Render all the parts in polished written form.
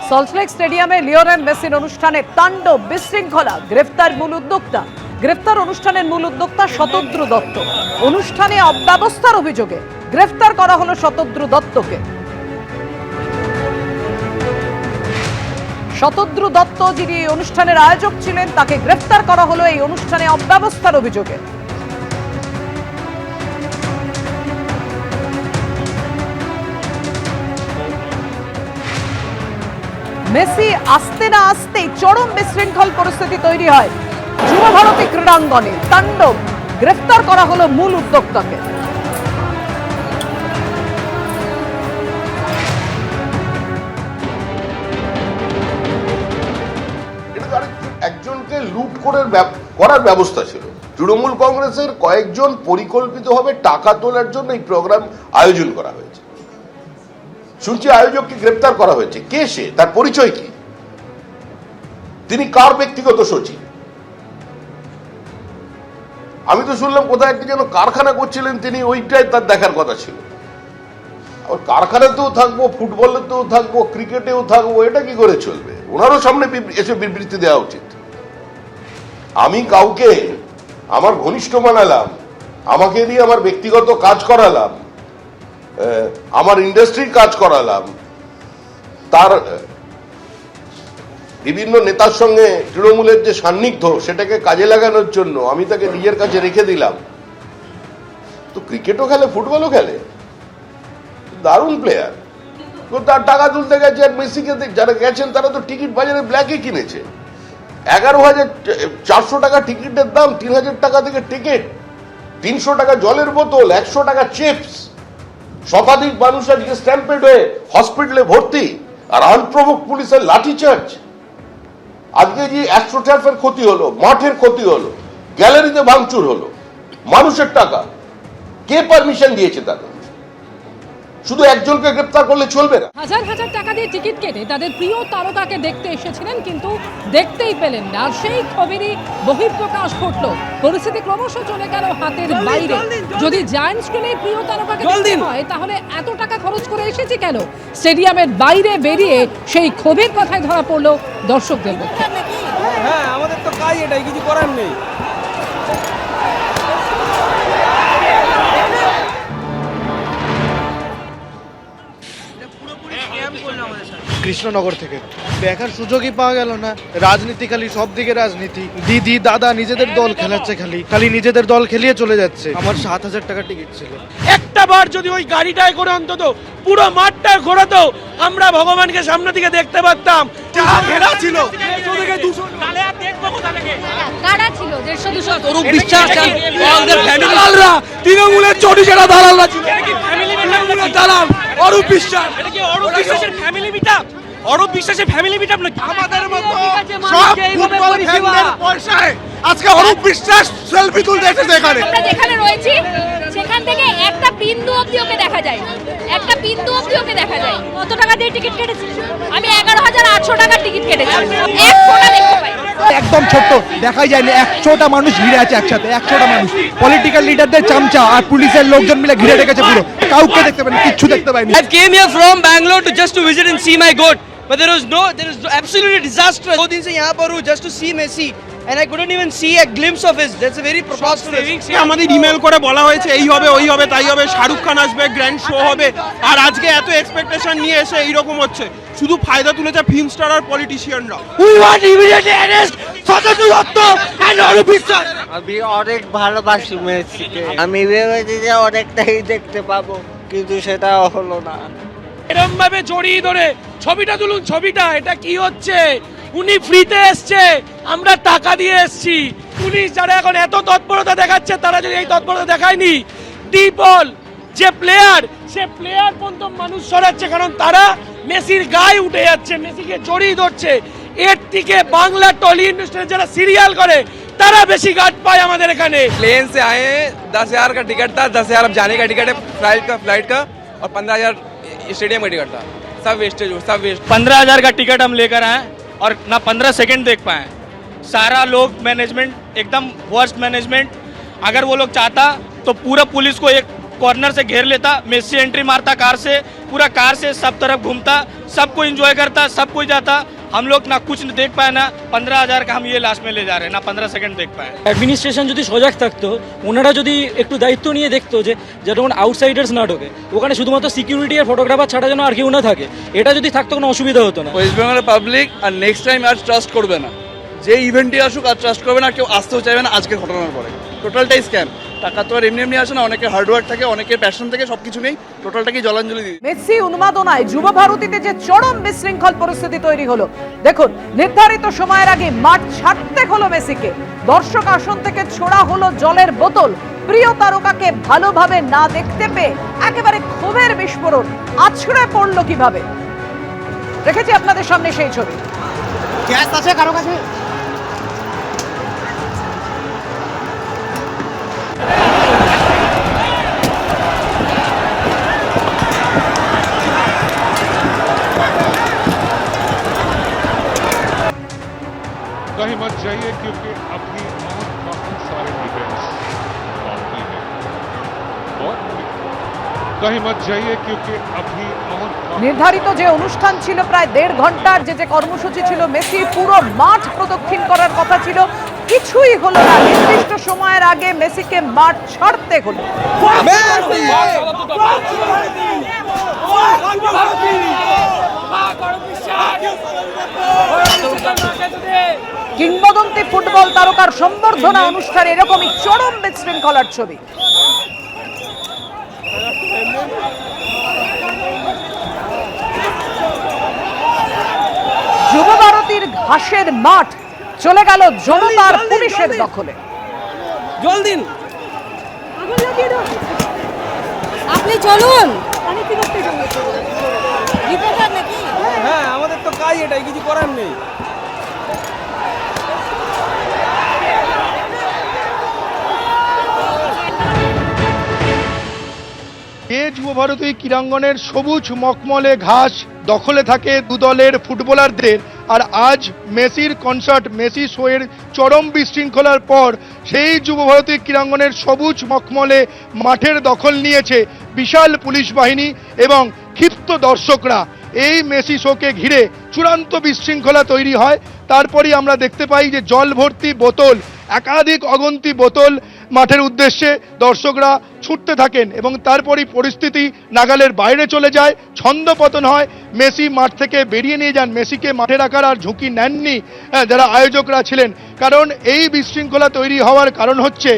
সল্টলেক স্টেডিয়ামে লিওনেল মেসির অনুষ্ঠানে তাণ্ডব বিশৃঙ্খলা, গ্রেফতার মূল উদ্যোক্তা। গ্রেফতার অনুষ্ঠানের মূল উদ্যোক্তা শতদ্রু দত্ত। অনুষ্ঠানে অব্যবস্থার অভিযোগে গ্রেফতার করা হলো শতদ্রু দত্তকে। শতদ্রু দত্ত যিনি অনুষ্ঠানের আয়োজক ছিলেন, তাকে গ্রেফতার করা হলো এই অনুষ্ঠানে অব্যবস্থার অভিযোগে। মেসি আসতে না আসতেই চরম বিশৃঙ্খল পরিস্থিতি তৈরি হয় যুব ভারতী ক্রীড়াঙ্গনে। তাণ্ডব, গ্রেফতার করা হলো মূল উদ্যোক্তাকে। একজনকে লুট করার ব্যবস্থা ছিল। তৃণমূল কংগ্রেসের কয়েকজন পরিকল্পিতভাবে টাকা তোলার জন্য এই প্রোগ্রাম আয়োজন করা হয়েছে। শুনছি আয়োজককে গ্রেপ্তার করা হয়েছে। কে সে? তার পরিচয় কি? তিনি কার ব্যক্তিগত সচিব? আমি তো শুনলাম কোথায় একটি যেন কারখানা করছিলেন তিনি, ওইটাই তার দেখার কথা ছিল। আর কারখানাতেও থাকবো, ফুটবলেতেও থাকবো, ক্রিকেটেও থাকবো, এটা কি করে চলবে? ওনারও সামনে এসে বিবৃতি দেওয়া উচিত। আমি কাউকে আমার ঘনিষ্ঠ বানালাম, আমাকে দিয়ে আমার ব্যক্তিগত কাজ করালাম, আমার ইন্ডাস্ট্রির কাজ করালাম, তার বিভিন্ন নেতার সঙ্গে তৃণমূলের যে সান্নিধ্য সেটাকে কাজে লাগানোর জন্য আমি তাকে নিজের কাছে রেখে দিলাম। তো ক্রিকেটও খেলে, ফুটবলও খেলে, দারুণ প্লেয়ার। তো তার টাকা তুলতে গেছে। আর মেসিকে যারা গেছেন তারা তো টিকিট বাজারে ব্ল্যাকে কিনেছে। 11,400 টাকা টিকিটের দাম, 3,000 টাকা থেকে টিকিট, 300 টাকা জলের বোতল, 100 টাকা চিপস। শতাধিক মানুষ আজকে স্ট্যাম্পেড হয়ে হসপিটালে ভর্তি, আর আনপ্রভোক পুলিশের লাঠিচার্জ। আজকে যে অ্যাস্ট্রোটার্ফের ক্ষতি হলো, মাঠের ক্ষতি হলো, গ্যালারিতে ভাঙচুর হলো, মানুষের টাকা কে পারমিশন দিয়েছে? তাকে শুধু একজনকে গ্রেফতার করলে চলবে না। হাজার হাজার টাকা দিয়ে টিকিট কেটে তাদের প্রিয় তারকাকে দেখতে এসেছিলেন, কিন্তু দেখতেই পেলেন না। আর সেই খবরই বহিঃপ্রকাশ ঘটল। পরিস্থিতি ক্রমশ চলে গেল হাতের বাইরে। যদি জায়ান্ট স্ক্রিনে প্রিয় তারকাকে দেখতে হয় তাহলে এত টাকা খরচ করে এসেছে কেন? স্টেডিয়ামের বাইরে বেরিয়ে সেই ক্ষোভের কথায় ধরা পড়লো দর্শকদের মধ্যে। হ্যাঁ, আমাদের তো কাজ এটাই, কিছু করার নেই। কৃষ্ণনগর থেকে দেখার সুযোগই পাওয়া গেল না। রাজনীতি, খালি সব দিকে রাজনীতি। দিদি দাদা নিজেদের দল খেলাচ্ছে, খালি নিজেদের দল খেলিয়ে চলে যাচ্ছে। আমার 7,000 টাকা টিকিট ছিল। একটা বার যদি ওই গাড়িটায় করে অন্তত পুরো মাঠটা ঘোরাতো, আমরা ভগবানকে সামনে থেকে দেখতে পারতাম। যা ঘেরা ছিল, অরূপ বিশ্বাস তৃণমূলের চটি চেরা দালালরা ছিল। দালাল অরূপ বিশ্বাস, অরূপ বিশ্বাসের ফ্যামিলি মিটআপ, অরূপ বিশ্বাসের ফ্যামিলি মিটআপ নাকি? আমাদের মতো সব ফুটবল ফ্যানদের পয়সায় আজকে অরূপ বিশ্বাস সেলফি তুলতে এসেছে এখানে। আমরা যেখানে রয়েছি সেখান থেকে একটা বিন্দু অবধি ওকে দেখা যায়, একটা বিন্দু অবধি ওকে দেখা যায়। কত টাকা দিয়ে টিকিট কেটেছি? আমি 11,800 টাকার টিকিট কেটেছি। এক ফোঁটা দেখতে পাই একদম ছোট্ট, দেখাই যায়নি। 100টা মানুষ ঘিরে আছে একসাথে, 100টা মানুষ। পলিটিক্যাল লিডারদের চামচা আর পুলিশের লোকজন মিলে ঘিরে রেখেছে পুরো। কাউকে দেখতে পাইনি, কিচ্ছু দেখতে পাইনি। I came here from Bangalore to just to visit and see my goat, but there is absolutely disaster. 2 दिन से यहाँ पर हूँ just to see Messi, and I couldn't even see a glimpse of his. That's a very preposterous. আমাদের email করে বলা হয়েছে এই হবে, ওই হবে, তাই হবে, শাহরুখ খান আসবে, গ্র্যান্ড শো হবে, আর আজকে এত এক্সপেকটেশন নিয়ে এসে এইরকম হচ্ছে। শুধু ফায়দা তুলেছে ফিল্ম স্টার আর পলিটিশিয়ানরা। We want immediate arrest Shatadru Dutta and Arup Biswas. আমি অনেক ভালোবাসি মেসিকে। আমি ভেবেছি যে অনেকটাই দেখতে পাবো, কিন্তু সেটা হলো না। এরকম ভাবে জড়িয়ে ধরে ছবিটা তুলুন, ছবিটা। এটা কি হচ্ছে? উনি ফ্রিতে এসছে, আমরা টাকা দিয়ে এসছি। পুলিশ যারা এখন এত তৎপরতা দেখাচ্ছে, তারা যদি এই তৎপরতা দেখায়নি, ডিপল যে প্লেয়ার, সে প্লেয়ার পর্যন্ত মানুষ সরাচ্ছে, কারণ তারা মেসির গায়ে উঠে যাচ্ছে, মেসিকে জড়িয়ে ধরছে। এর থেকে বাংলা টলি ইন্ডাস্ট্রি যারা সিরিয়াল করে তারা বেশি গার্ড পায় আমাদের এখানে। प्लेन से आए हैं, 10,000 का टिकट था, 10,000 अब जाने का टिकट है, फ्लाइट का, और 15,000 स्टेडियम का टिकट था। सब वेस्टेज, सब वेस्ट। 15,000 का टिकट हम लेकर आए और ना 15 सेकंड देख पाए। सारा लोग मैनेजमेंट एकदम वर्स्ट मैनेजमेंट। अगर वो लोग चाहता तो पूरा पुलिस को एक कॉर्नर से घेर लेता, मेसी एंट्री मारता कार से, पूरा कार से सब तरफ घूमता, सबको एंजॉय करता, सब कोई जाता। हम लोग ना कुछ देख पाए, ना 15,000 का हम ये लास्ट में ले जा रहे हैं, ना 15 सेकंड देख पाए। অ্যাডমিনিস্ট্রেশন যদি সজাগ থাকতো, ওনারা যদি একটু দায়িত্ব নিয়ে দেখতো যে যেমন আউটসাইডার্স না ঢোকে, ওখানে শুধুমাত্র সিকিউরিটি আর ফটোগ্রাফার ছাড়া যেন আর কেউ না থাকে, এটা যদি থাকতো কোনো অসুবিধা হতো না। ওয়েস্ট বেঙ্গলের পাবলিক আর নেক্সট টাইম আর ট্রাস্ট করবে না, যে ইভেন্টই আসুক আর ট্রাস্ট করবে না, কেউ আসতেও চাইবে না আজকের ঘটনার পরে। টোটালটাই স্ক্যাম। টাকা তো আর এমনি এমনি আসে না, অনেকের হার্ডওয়ার্ক থাকে, অনেকের প্যাশন থাকে, সবকিছু নেই, টোটালটাকে জলাঞ্জলি দিই। মেসি উন্মাদনায় যুব ভারতীতে যে চরম বিশৃঙ্খল পরিস্থিতি তৈরি হলো, দেখুন নির্ধারিত সময়ের আগে মাঠ ছাড়তে হলো মেসিকে, দর্শক আসন থেকে ছোড়া হলো জলের বোতল, প্রিয় তারকাকে ভালোভাবে না দেখতে পেয়ে একেবারে ক্ষোভের বিস্ফোরণ, আছড়ে পড়লো কিভাবে, রেখেছি আপনাদের সামনে সেই ছবি। গ্যাস আছে কারো কাছে? कहीं मत जाइए क्योंकि अपनी मौत बहुत सारे इवेंट्स बाकी हैं और कहीं मत जाइए क्योंकि अपनी मौत নির্ধারিত যে অনুষ্ঠান ছিল প্রায় 1.5 ঘন্টার, যে কর্মসূচি ছিল, মেসি পুরো মাঠ প্রদক্ষিণ করার কথা ছিল, কিছুই হলো না। নির্দিষ্ট সময়ের আগে মেসিকে মাঠ ছাড়তে হলো। কিংবদন্তি ফুটবল তারকার সম্বর্ধনা অনুষ্ঠানে এরকমই চরম বিশৃঙ্খলার ছবি। যুব ভারতীর ঘাসের মাঠ চলে গেল জনতার পুলিশের দখলে। জল দিন। আপনি চলুন। হ্যাঁ, আমাদের তো কাজ এটাই, কিছু করার নেই। এ যুব ভারতী ক্রীড়াঙ্গনের সবুজ মখমলে ঘাস দখলে থাকে দু দলের ফুটবলারদের, আর আজ মেসির কনসার্ট, মেসি শোয়ের চরম বিশৃঙ্খলার পর সেই যুব ভারতী ক্রীড়াঙ্গনের সবুজ মখমলে মাঠের দখল নিয়েছে বিশাল পুলিশ বাহিনী এবং ক্ষিপ্ত দর্শকরা। এই মেসি শোকে ঘিরে চূড়ান্ত বিশৃঙ্খলা তৈরি হয়। তারপরই আমরা দেখতে পাই যে জল ভর্তি বোতল, একাধিক অগন্তি বোতল মাঠের উদ্দেশ্যে দর্শকরা ছুটতে থাকেন এবং তারপরই পরিস্থিতি নাগালের বাইরে চলে যায়, ছন্দপতন হয়, মেসি মাঠ থেকে বেরিয়ে নিয়ে যান। মেসিকে মাঠে রাখার আর ঝুঁকি নেননি যারা আয়োজকরা ছিলেন, কারণ এই বিশৃঙ্খলা তৈরি হওয়ার কারণ হচ্ছে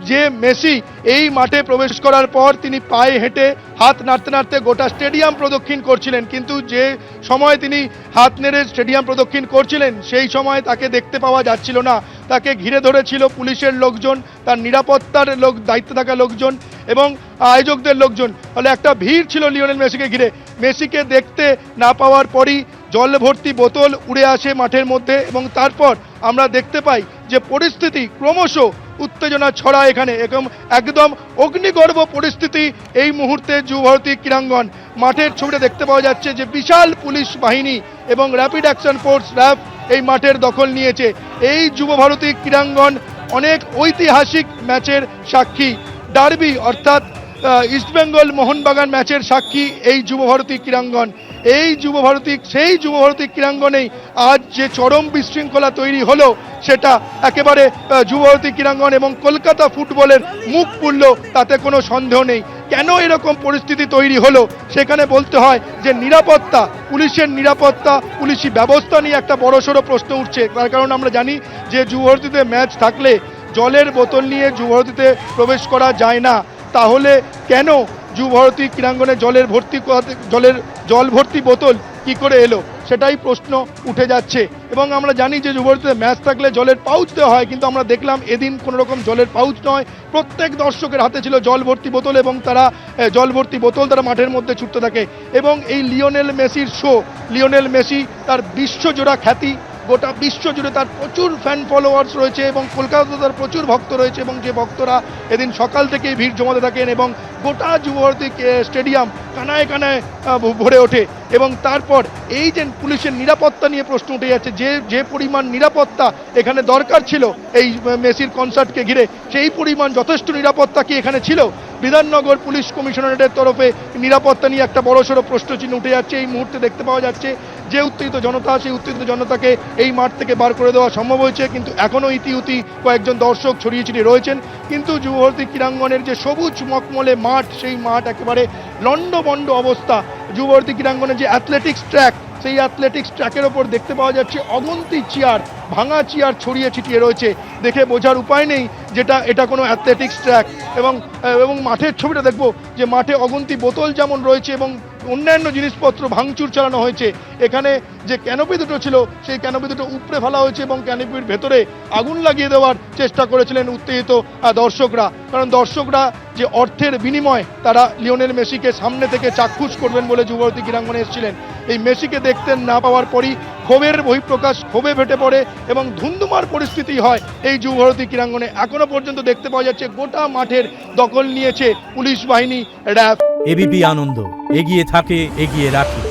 যে মেসি এই মাঠে প্রবেশ করার পর তিনি পায়ে হেঁটে হাত নাড়তে নাড়তে গোটা স্টেডিয়াম প্রদক্ষিণ করছিলেন, কিন্তু যে সময় তিনি হাত নেড়ে স্টেডিয়াম প্রদক্ষিণ করছিলেন সেই সময় তাকে দেখতে পাওয়া যাচ্ছিল না। তাকে ঘিরে ধরেছিল পুলিশের লোকজন, তার নিরাপত্তার দায়িত্বে থাকা লোকজন এবং আয়োজকদের লোকজন। ফলে একটা ভিড় ছিল লিওনেল মেসিকে ঘিরে। মেসিকে দেখতে না পাওয়ার পরই জল ভর্তি বোতল উড়ে আসে মাঠের মধ্যে এবং তারপর আমরা দেখতে পাই যে পরিস্থিতি ক্রমশ উত্তেজনা ছড়ায় এখানে, একদম অগ্নিগর্ভ পরিস্থিতি এই মুহূর্তে যুব ভারতী ক্রীড়াঙ্গন। মাঠের ছবিটা দেখতে পাওয়া যাচ্ছে যে বিশাল পুলিশ বাহিনী এবং র্যাপিড অ্যাকশন ফোর্স র্যাব এই মাঠের দখল নিয়েছে। এই যুব ভারতী ক্রীড়াঙ্গন অনেক ঐতিহাসিক ম্যাচের সাক্ষী, ডার্বি অর্থাৎ ইস্টবেঙ্গল মোহনবাগান ম্যাচের সাক্ষী এই যুব ভারতী ক্রীড়াঙ্গন। এই সেই যুব ভারতী ক্রীড়াঙ্গনেই আজ যে চরম বিশৃঙ্খলা তৈরি হলো সেটা একেবারে যুব ভারতী ক্রীড়াঙ্গন এবং কলকাতা ফুটবলের মুখ পুড়ল, তাতে কোনো সন্দেহ নেই। কেন এরকম পরিস্থিতি তৈরি হলো সেখানে বলতে হয় যে নিরাপত্তা, পুলিশের নিরাপত্তা, পুলিশি ব্যবস্থা নিয়ে একটা বড়সড় প্রশ্ন উঠছে। তার কারণ আমরা জানি যে যুব ভারতীতে ম্যাচ থাকলে জলের বোতল নিয়ে যুব ভারতীতে প্রবেশ করা যায় না, তাহলে কেন যুব ভারতী ক্রীড়াঙ্গনে জল ভর্তি বোতল কি করে এলো, সেটাই প্রশ্ন উঠে যাচ্ছে। এবং আমরা জানি যে যুব ভারতীতে ম্যাচ থাকলে জলের পাউচ দেওয়া হয়, কিন্তু আমরা দেখলাম এদিন কোনো রকম জলের পাউচ নয়, প্রত্যেক দর্শকের হাতে ছিল জল ভর্তি বোতল এবং তারা জল ভর্তি বোতল তারা মাঠের মধ্যে ছুটতে থাকে। এবং এই লিওনেল মেসির শো, লিওনেল মেসি তার বিশ্বজোড়া খ্যাতি, গোটা বিশ্ব জুড়ে তার প্রচুর ফ্যান ফলোয়ার্স রয়েছে এবং কলকাতাতে তার প্রচুর ভক্ত রয়েছে এবং যে ভক্তরা এদিন সকাল থেকেই ভিড় জমাতে থাকেন এবং গোটা যুবভারতী স্টেডিয়াম কানায় কানায় ভরে ওঠে। এবং তারপর এই যে পুলিশের নিরাপত্তা নিয়ে প্রশ্ন উঠে যাচ্ছে, যে পরিমাণ নিরাপত্তা এখানে দরকার ছিল এই মেসির কনসার্টকে ঘিরে, সেই পরিমাণ যথেষ্ট নিরাপত্তা কি এখানে ছিল? বিধাননগর পুলিশ কমিশনারেটের তরফে নিরাপত্তা নিয়ে একটা বড়সড় প্রশ্নচিহ্ন উঠে যাচ্ছে। এই মুহূর্তে দেখতে পাওয়া যাচ্ছে যে উত্তেজিত জনতা, সেই উত্তেজিত জনতাকে এই মাঠ থেকে বার করে দেওয়া সম্ভব হয়েছে, কিন্তু এখনও ইতিউতি কয়েকজন দর্শক ছড়িয়ে ছিটিয়ে রয়েছেন। কিন্তু যুবভারতী ক্রীড়াঙ্গনের যে সবুজ মখমলে মাঠ, সেই মাঠ একেবারে লণ্ডভণ্ড অবস্থা। যুবভারতী ক্রীড়াঙ্গনের যে অ্যাথলেটিক্স ট্র্যাক, সেই অ্যাথলেটিক্স ট্র্যাকের ওপর দেখতে পাওয়া যাচ্ছে অগন্তি চেয়ার, ভাঙা চেয়ার ছড়িয়ে ছিটিয়ে রয়েছে। দেখে বোঝার উপায় নেই যেটা এটা কোনো অ্যাথলেটিক্স ট্র্যাক। এবং মাঠের ছবিটা দেখবো যে মাঠে অগন্তি বোতল যেমন রয়েছে এবং অন্যান্য জিনিসপত্র ভাঙচুর চালানো হয়েছে। এখানে যে ক্যানোপি দুটো ছিল, সেই ক্যানোপি দুটো উপড়ে ফেলা হয়েছে এবং ক্যানোপির ভেতরে আগুন লাগিয়ে দেওয়ার চেষ্টা করেছিলেন উত্তেজিত দর্শকরা। কারণ দর্শকরা যে অর্থের বিনিময়ে তারা লিওনেল মেসিকে সামনে থেকে চাক্ষুষ করবেন বলে যুবভারতী ক্রীড়াঙ্গনে এসেছিলেন, এই মেসিকে দেখতে না পাওয়ার পরই ক্ষোভের বহিঃপ্রকাশ, ক্ষোভে ফেটে পড়ে এবং ধুন্ধুমার পরিস্থিতি হয় এই যুবভারতী ক্রীড়াঙ্গনে। এখনো পর্যন্ত দেখতে পাওয়া যাচ্ছে গোটা মাঠের দখল নিয়েছে পুলিশ বাহিনী, র্যাব। এবিপি আনন্দ, এগিয়ে থাকে, এগিয়ে রাখে।